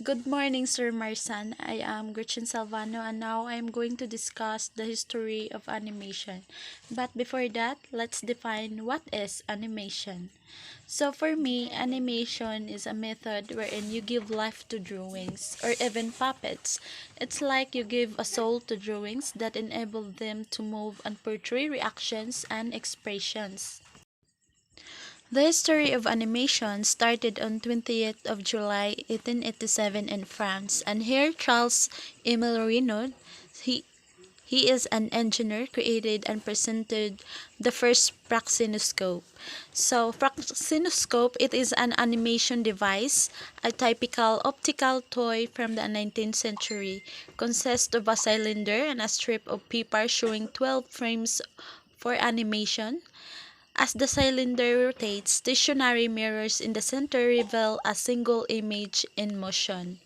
Good morning, Sir Marsan. I am Gretchen Salvano, and now I am going to discuss the history of animation. But before that, let's define what is animation. So, for me, animation is a method wherein you give life to drawings or even puppets. It's like you give a soul to drawings that enable them to move and portray reactions and expressions. The history of animation started on 20th of July 1887 in France, and here Charles Emile Reynaud, he he is an engineer, created and presented the first praxinoscope. So praxinoscope, it is an animation device, a typical optical toy from the 19th century, consists of a cylinder and a strip of paper showing 12 frames for animation. As the cylinder rotates, stationary mirrors in the center reveal a single image in motion.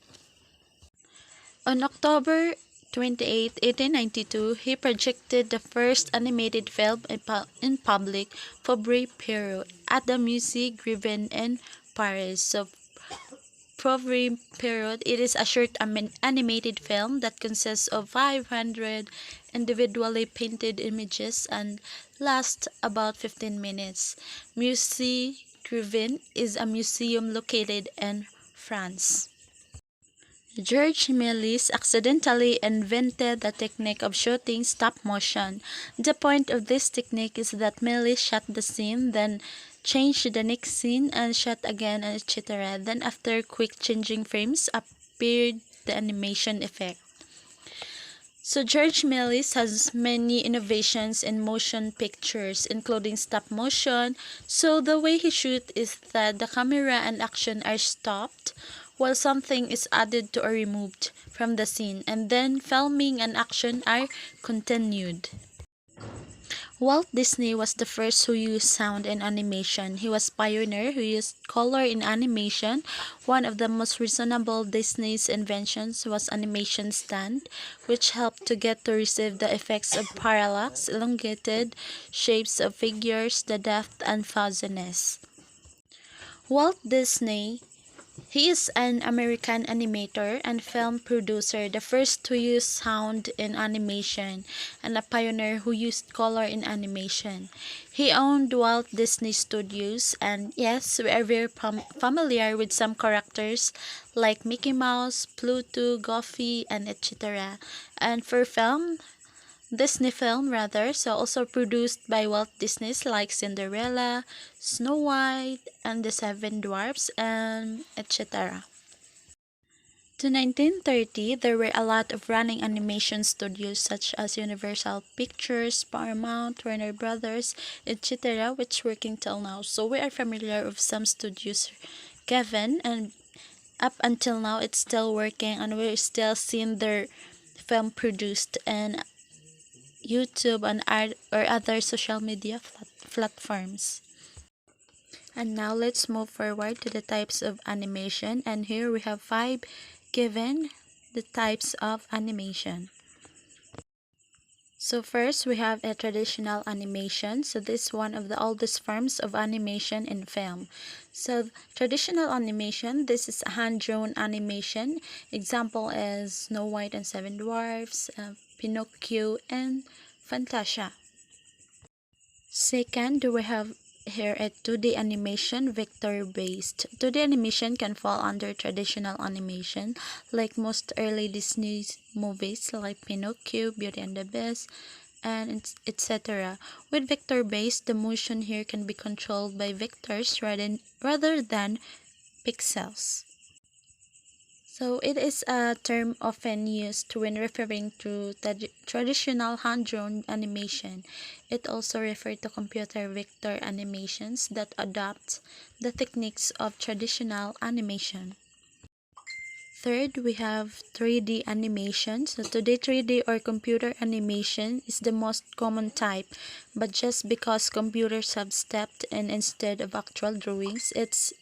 On October 28, 1892, he projected the first animated film in public, Faubourg Perrault, at the Musée Griven in Paris. So, Faubourg Perrault, it is a short animated film that consists of 500 individually painted images and lasts about 15 minutes. Musée Griven is a museum located in France. George Méliès accidentally invented the technique of shooting stop motion. The point of this technique is that Méliès shot the scene, then changed the next scene and shot again, and etc. Then after quick changing frames appeared the animation effect. So George Méliès has many innovations in motion pictures, including stop motion. So the way he shoots is that the camera and action are stopped while something is added to or removed from the scene, and then filming and action are continued. Walt Disney was the first who used sound in animation. He was pioneer who used color in animation. One of the most reasonable Disney's inventions was animation stand, which helped to get to receive the effects of parallax, elongated shapes of figures, the depth and fuzziness. Walt Disney, he is an American animator and film producer, the first to use sound in animation, and a pioneer who used color in animation. He owned Walt Disney Studios, and yes, we are very familiar with some characters like Mickey Mouse, Pluto, Goofy, and etc. And for Disney film rather, so also produced by Walt Disney's like Cinderella, Snow White, and the Seven Dwarfs, and etc. To 1930, there were a lot of running animation studios such as Universal Pictures, Paramount, Warner Brothers, etc., which working till now. So we are familiar with some studios, Kevin, and up until now it's still working, and we're still seeing their film produced in YouTube and or other social media platforms. And now let's move forward to the types of animation, and here we have 5 given the types of animation. So first we have a traditional animation. So this is one of the oldest forms of animation in film. So traditional animation, this is hand-drawn animation. Example is Snow White and Seven Dwarfs, Pinocchio, and Fantasia. Second, we have here a 2D animation, vector-based. 2D animation can fall under traditional animation, like most early Disney movies like Pinocchio, Beauty and the Beast, and etc. With vector-based, the motion here can be controlled by vectors rather than pixels. So it is a term often used when referring to traditional hand-drawn animation. It also refers to computer vector animations that adopt the techniques of traditional animation. Third, we have 3D animation. So today 3D or computer animation is the most common type, but just because computers have stepped in instead of actual drawings, it's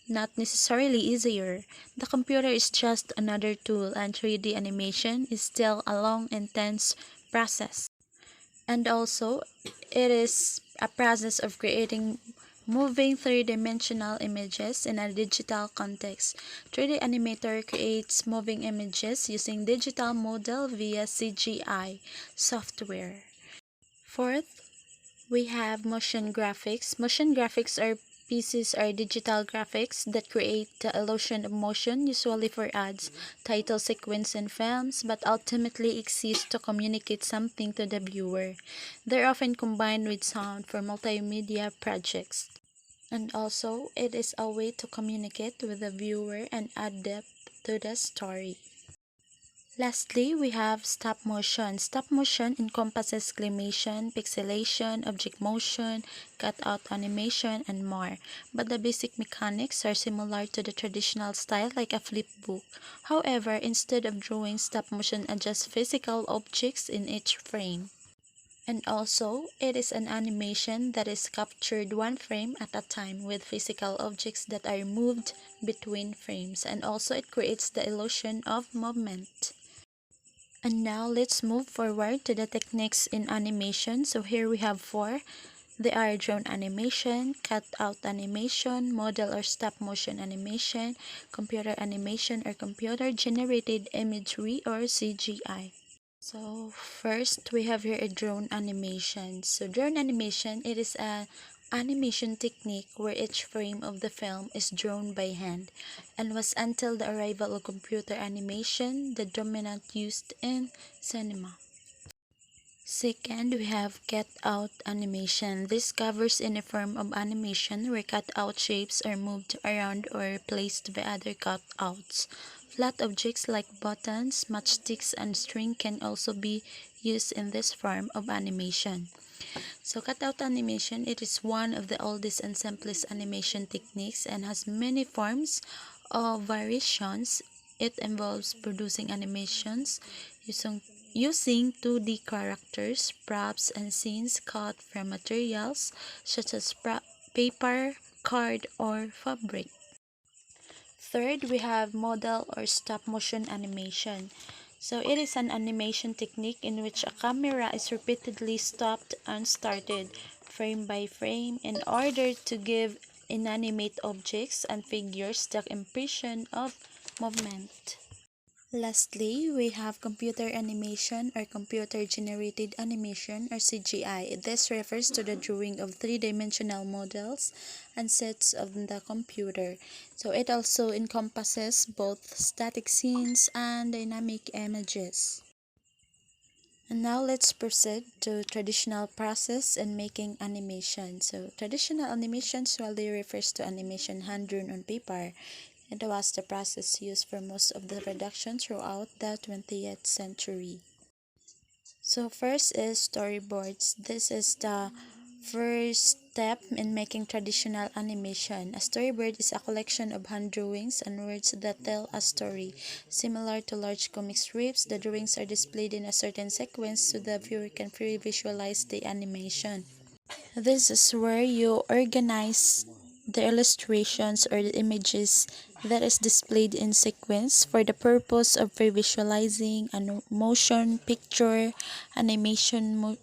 not necessarily easier. The computer is just another tool, and 3D animation is still a long, intense process. And also, it is a process of creating Moving three-dimensional images in a digital context. 3D Animator creates moving images using digital model via CGI software. Fourth, we have motion graphics. Motion graphics are pieces or digital graphics that create the illusion of motion, usually for ads, title sequence, and films, but ultimately exist to communicate something to the viewer. They're often combined with sound for multimedia projects. And also, it is a way to communicate with the viewer and add depth to the story. Lastly, we have stop motion. Stop motion encompasses claymation, pixelation, object motion, cutout animation, and more. But the basic mechanics are similar to the traditional style like a flip book. However, instead of drawing, stop motion adjusts physical objects in each frame. And also, it is an animation that is captured one frame at a time with physical objects that are moved between frames, and also it creates the illusion of movement. And now let's move forward to the techniques in animation. So here we have four. They are drone animation, cutout animation, model or stop motion animation, computer animation or computer generated imagery or CGI. So first we have here a drone animation. So drone animation, it is a animation technique where each frame of the film is drawn by hand and was until the arrival of computer animation the dominant used in cinema. Second, we have cut-out animation. This covers any form of animation where cut-out shapes are moved around or replaced by other cutouts. Flat objects like buttons, matchsticks, and string can also be used in this form of animation. So cutout animation, it is one of the oldest and simplest animation techniques and has many forms of variations. It involves producing animations using 2D characters, props, and scenes cut from materials such as paper, card, or fabric. Third, we have model or stop motion animation. So it is an animation technique in which a camera is repeatedly stopped and started frame by frame in order to give inanimate objects and figures the impression of movement. Lastly, we have computer animation or computer generated animation or CGI. This refers to the drawing of three-dimensional models and sets of the computer. So it also encompasses both static scenes and dynamic images. And now let's proceed to traditional process in making animation. So traditional animation usually refers to animation hand drawn on paper. It was the process used for most of the production throughout the 20th century. So first is storyboards. This is the first step in making traditional animation. A storyboard is a collection of hand drawings and words that tell a story. Similar to large comic strips, the drawings are displayed in a certain sequence so the viewer can freely visualize the animation. This is where you organize the illustrations or the images that is displayed in sequence for the purpose of visualizing a motion picture, animation,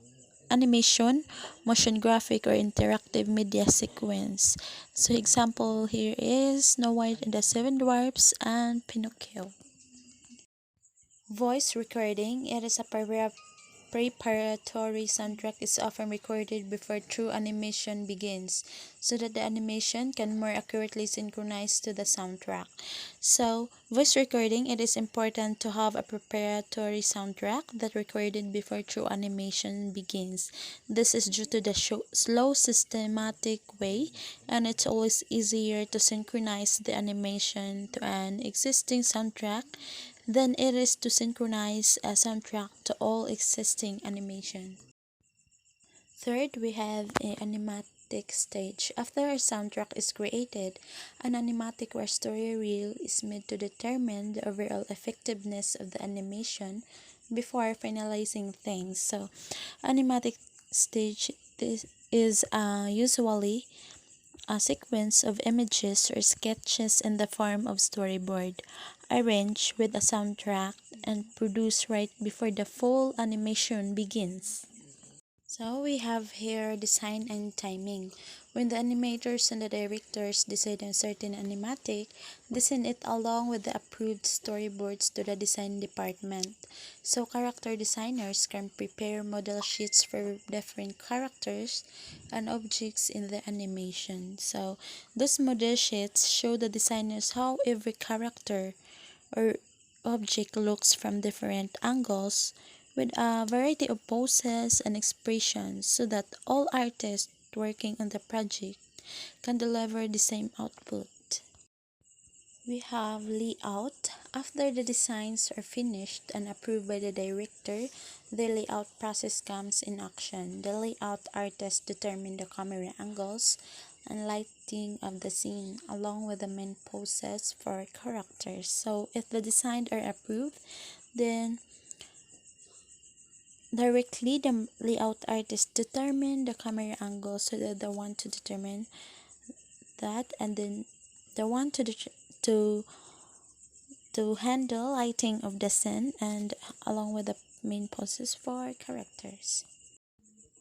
motion graphic, or interactive media sequence. So example here is Snow White and the Seven Dwarfs and Pinocchio. Voice recording, it is a preparatory soundtrack is often recorded before true animation begins so that the animation can more accurately synchronize to the soundtrack. So, voice recording, it is important to have a preparatory soundtrack that recorded before true animation begins. This is due to the slow systematic way, and it's always easier to synchronize the animation to an existing soundtrack than it is to synchronize a soundtrack to all existing animation. Third, we have an animatic stage. After a soundtrack is created, an animatic or story reel is made to determine the overall effectiveness of the animation before finalizing things. So, animatic stage is usually a sequence of images or sketches in the form of storyboard, arranged with a soundtrack and produced right before the full animation begins. So we have here design and timing. When the animators and the directors decide on certain animatic, they send it along with the approved storyboards to the design department. So character designers can prepare model sheets for different characters and objects in the animation. So those model sheets show the designers how every character or object looks from different angles with a variety of poses and expressions so that all artists working on the project can deliver the same output. We have layout. After the designs are finished and approved by the director, the layout process comes in action. The layout artists determine the camera angles and lighting of the scene along with the main poses for characters. So if the designs are approved, then directly the layout artist determine the camera angle so that the one to determine that, and then the one to to handle lighting of the scene and along with the main poses for characters.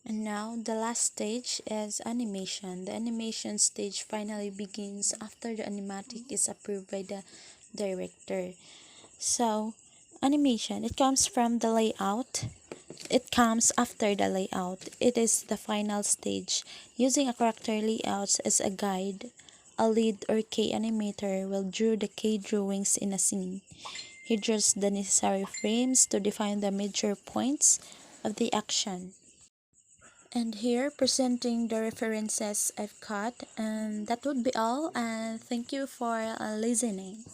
And now the last stage is animation. The animation stage finally begins after the animatic is approved by the director. So animation, it comes from the layout. It comes after the layout. It is the final stage. Using a character layout as a guide, a lead or K animator will draw the K drawings in a scene. He draws the necessary frames to define the major points of the action. And here presenting the references I've cut, and that would be all, and thank you for listening.